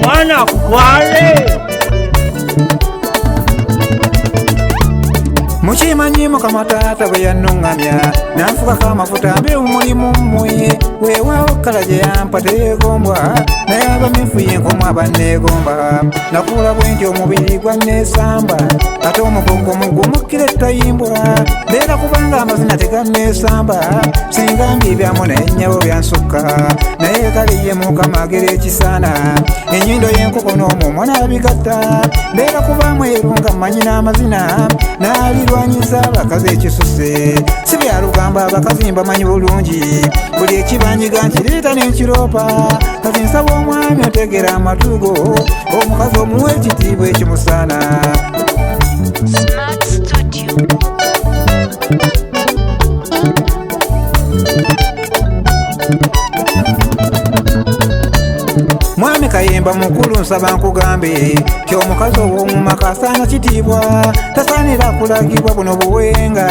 Mwana kutwale mukimanyi Mukama taata bwe yannuŋŋamya nanfukako amafuta mbe omulimu mmwe weewaawo kkala gye yampa teyeegombwa naye abamyufu y'enkomu abanneegomba nakuula bwe nti omubiri gwanneesamba ate omugongo mugumukkira ettayimbwa mbeera kubanga amazina teganneesamba singa mbiibyamu naye nnyabo byansukka naye kale ye Mukama agera ekisaana ennyindo y'enkoko n'omumwa n'abigatta mbeera kuba mweru nga mmanyi n'amazina n'alirwanyiza abakazi ekisuse si byalugamba abakazi mbamanyi bulungi buli ekibanyiga nkireeta n'enkiroopa kati nsaba omwami otegera amatugo omukazi omuwa ekitiibwa ekimusaana. Smart Studio. Mwami Kayemba mukulu nsaba nkugambe ti omukazi ow'omumaka asaana kitiibwa tasaanira kulagibwa buno buwenga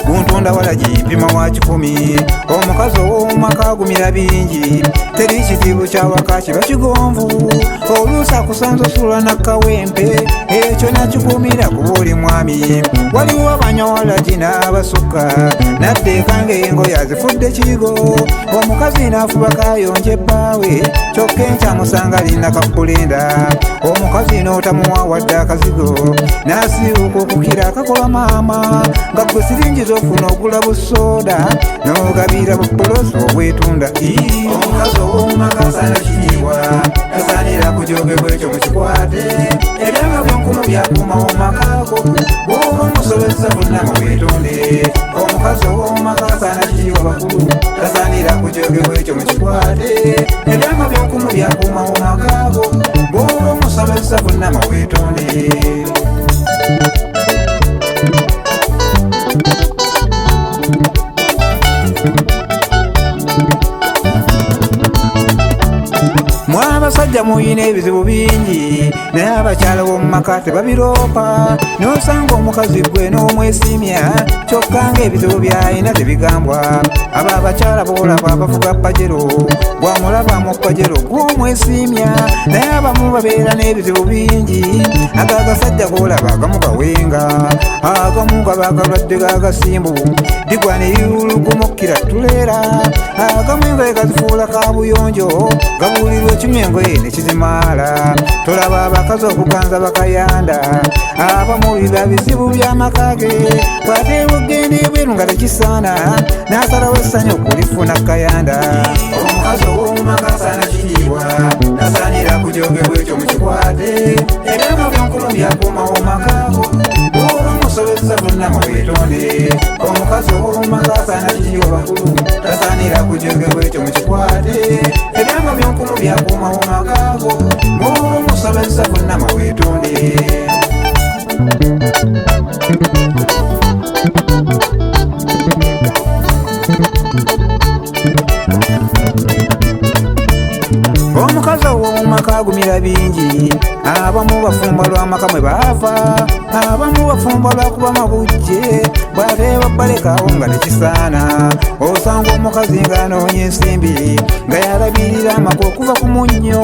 buntunda wala gipima wa 10 omukazi ow'omumaka agumira bingi teri kitiibwa kyawaka kiba kigonvu oluusi akusanza osula nakkawempe ekyo nakigumira kuba oli mwami waliwo abanyawala ginaabasukka naddeeka ng'engoye azifudde kigo omukazi naafuba kayonje bbaawe kyokka enkyamusanga alina kakulenda omukazi n'otamuwa wadde akazigo n'asiiwuka okukira akakola maama nga gwe siringi z'ofuna ogula busooda n'ogabira bupolosi obwetunda. Omukazi ow'omumaka asaana kitiibwa tasaanira kujogebwa ekyo mukikwate ebyanga byonkumu byakuuma w'omumakaako bw'oba omusobezza bonna mubwetonde. Omukazi ow'omumaka asaana kitiibwa bakulu tasaanira kujogebwa ekyo mukikwate ebyanga byonkumu byakuuma w'omumakaako bw'oba omusobezza bonna mubwetonde. Mwabasajja muyina ebizibu bingi naye abakyala b'omumaka tebabiroopa n'osanga omukazi gwe n'omwesimya kyokka ng'ebizibu by'alina tebigambwa. abo abakyala boolaba abavuga pajero bwamulaba mu pajero gw'omwesimya naye abamu babeera n'ebizibu bingi agagasajja goolaba agamu gawenga agamu gaba agalwadde gagasimbu digwa ne yulugumukkira tuleera agamu engoye gazifuula kabuyonjo gabuulirwa ekimyu engoye ne kizimaala tolaba abakazi okuganza bakayanda abamu biba bizibu by'amakage bw'ate bugenda ebweru nga tekisaana n'asalawo essanyu okulifuna kayanda. Omukazi ow'omumaka asaana kitiibwa tasaanira kujogebwa ekyo mukikwate ebyanga byonkumu byakuuma w'omumakaako bw'oba omusobezza bonna mubwetonde. Omukazi ow'omumaka asaana kitiibwa bakulu tasaanira kujogebwa ekyo mukikwate ebyanga byonkumu byakuuma w'omumakaako bw'oba omusobezza bonna mubwetonde. Omukazi ow'omumaka agumira bingi abamu bafumba lw'amaka mwe baava abamu bafumba lwakuba mabujje bw'ate babbalekaawo nga tekisaana. Osanga omukazi ng'anoonya ensimbi nga yalabirira amaka okuva ku munnyo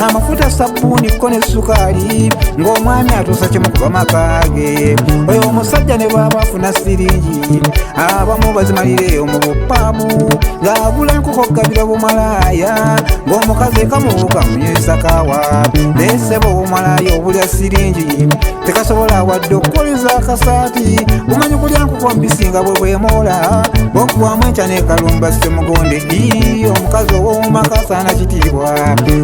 amafuta sabbuuni ko ne sukaali ng'omwami atuusa kimu kuba makaage. Oyo omusajja ne bw'aba afuna siringi abamu bazimalire mu bupaabu ng'agula enkoko gabira bumalaaya ng'omukazi kamubuka munywesa kaawa naye ssebo obumalaaya obulya siringi tekasobola wadde okukoleza akasaati bumanyi kulya nkoko mbisi nga bwe bwemoola bw'okubwamu enkya n'ekalumba ssemugonde. Omukazi ow'omumaka asaana kitiibwa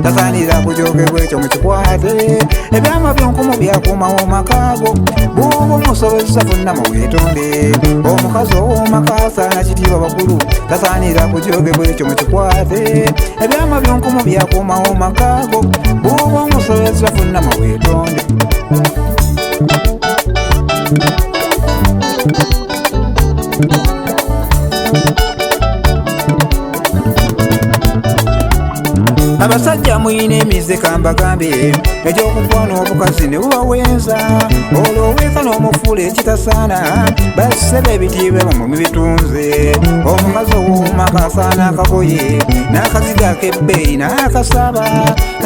tasaanira kujogebwa ekyo mukikwate ebyama byonkumu byakuuma w'omakaago bw'oba omusobezza bonna mubwetonde. Omukazi ow'omumaka asaana kitiibwa bakulu tasaanira kujogebwa ekyo mukikwate ebyama byonkumu byakuuma w'omakaago bw'oba omusobezza bonna mubwetonde. Abasajja muyina emize kambagambe egy'okukwana obukazi ne bubawenza olwo oweeka n'omufuula ekitasaana bassebe ebitiibwe bamwe mubitunze omukazi ow'omu maka asaana akagoye n'akaziga ak'ebbeeyi n'akasaba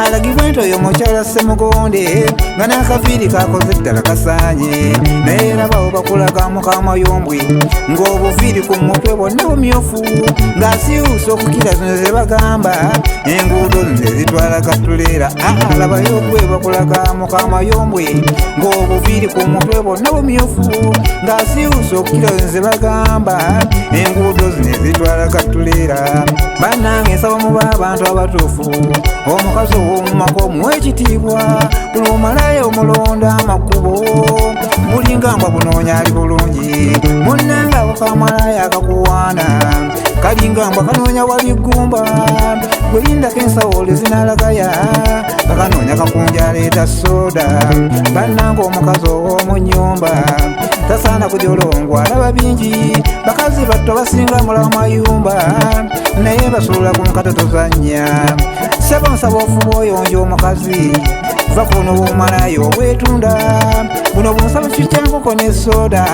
alagibwa nti oyo mukyala Ssemugonde nga n'akaviiri kakoze ddala kasaanye naye rabawo bakulaga mukamayombwe ng'obuviiri ku mutwe bwonna bumyufu ng'asiwusa okukira zino ze bagamba enguudo zino ezitwala katuleera labayo gwe bakulaga mukamayombwe ng'obuviiri ku mutwe bwonna bumyufu ng'asiwusa okukira zino ze bagamba enguudo zino ezitwala katuleera bannange nsaba muba abantu abatuufu omukazi ow'omu maka omuwa ekitiibwa buli omalayo omulonda amakubo bulinga mbwa bunoonya ali bulungi munnanga ako kamalaya akakuwaana kalinga mbwa kanoonya wali ggumba gwelindako ensawo olizinalagaya kakanoonya kakunja aleeta soda bannanga omukazi ow'omu nnyumba tasaana kujolongwa alaba bingi bakazi batto basinga mulawo mayumba naye basuula ku nkata tozannya sebo nsaba ofuba oyonja omukazi va kuno bumalayo obwetunda buno bunsaba kikyankoko ne soda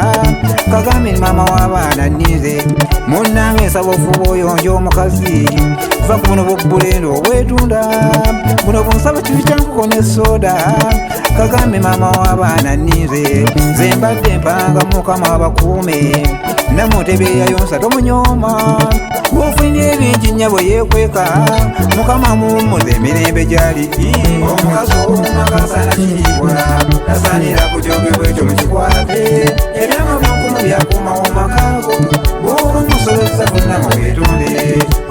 kagambe ni maama w'abaana nnize munnange nsaba ofuba oyonja omukazi va kuno bwobulendo obwetunda buno bunsaba kikyankoko ne soda kagambe maama w'abaana nnize nze mbadde mpanga mukama abakuume namutebe yayonsa tomunyooma bw'ofunira ebingi nnyabo yeekweka mukama mumuze emirembe gyali omukazi ow'omumaka asaana kiriibwa tasaanira kujogebwa ekyo mukikwate ebyama byankumu byakuumawo makaago bw'oba omusobozesa bonna mubeetonde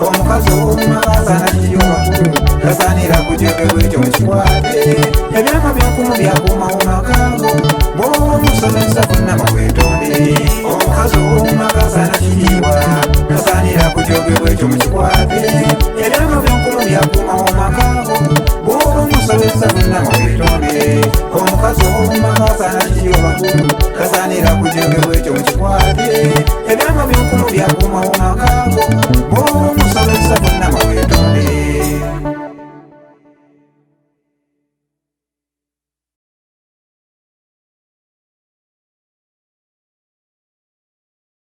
omukazi ow'omumaka asaana kiriyobakulu tasaanira kujogebwa ekyo mukikwate ebyama byankumu byakuumawo makaago bw'oba omusobozesa bonna mubeetonde omukazi ow'omumaka asaana kiriibwa tasaanira kujogebwa ekyo mukikwate ebyama byankumu byakuumawo makaago bw'oba omusobozesa bonna mubeetonde omukazi ow'omumaka asaana kiriyobakulu tasaanira kujogebwa ekyo mukikwate ebyama byankumu byakuumawo makaago